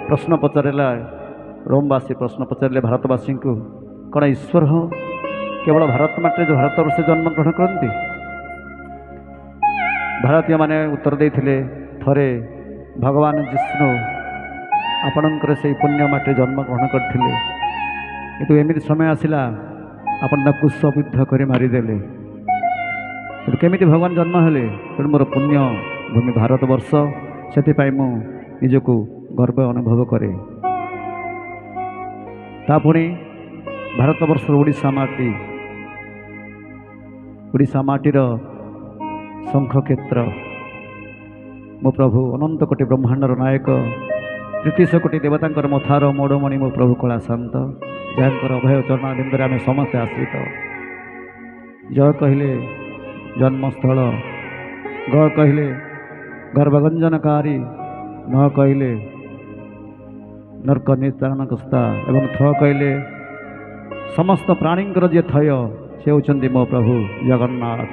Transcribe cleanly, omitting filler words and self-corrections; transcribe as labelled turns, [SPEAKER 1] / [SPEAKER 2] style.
[SPEAKER 1] प्रश्न पचारा रोमवासी प्रश्न पचारे भारतवासी को कौन ईश्वर हो केवल भारत माटे जो भारत वर्ष जन्म ग्रहण करती भारतीय माने उत्तर देते थरे भगवान जिष्णु आपणकर से पुण्य माटे जन्म ग्रहण करते किंतु एमती समय आसला आपण कुशबिद्ध कर मारिदेले केमी भगवान जन्म हेले तेणु मोर पुण्य भूमि भारत वर्ष से निजक गर्व अनुभव करे तापुणी भारत वर्ष ओडिशा माटीर शंख क्षेत्र मो प्रभु अनंत कोटि ब्रह्मांडर नायक 33 कोटि देवतांकर मथार मोड़मणि मो प्रभु कला शांत जहाँकर अभय चरणाबिंदे आम समस्ते आश्रित जय कहले जन्मस्थल ग कहले गर्भगंजनकारी न कहले नर्क नितारणकस्ता एवं थ कहले समस्त प्राणींकर जे थय से होचंदी मो प्रभु जगन्नाथ।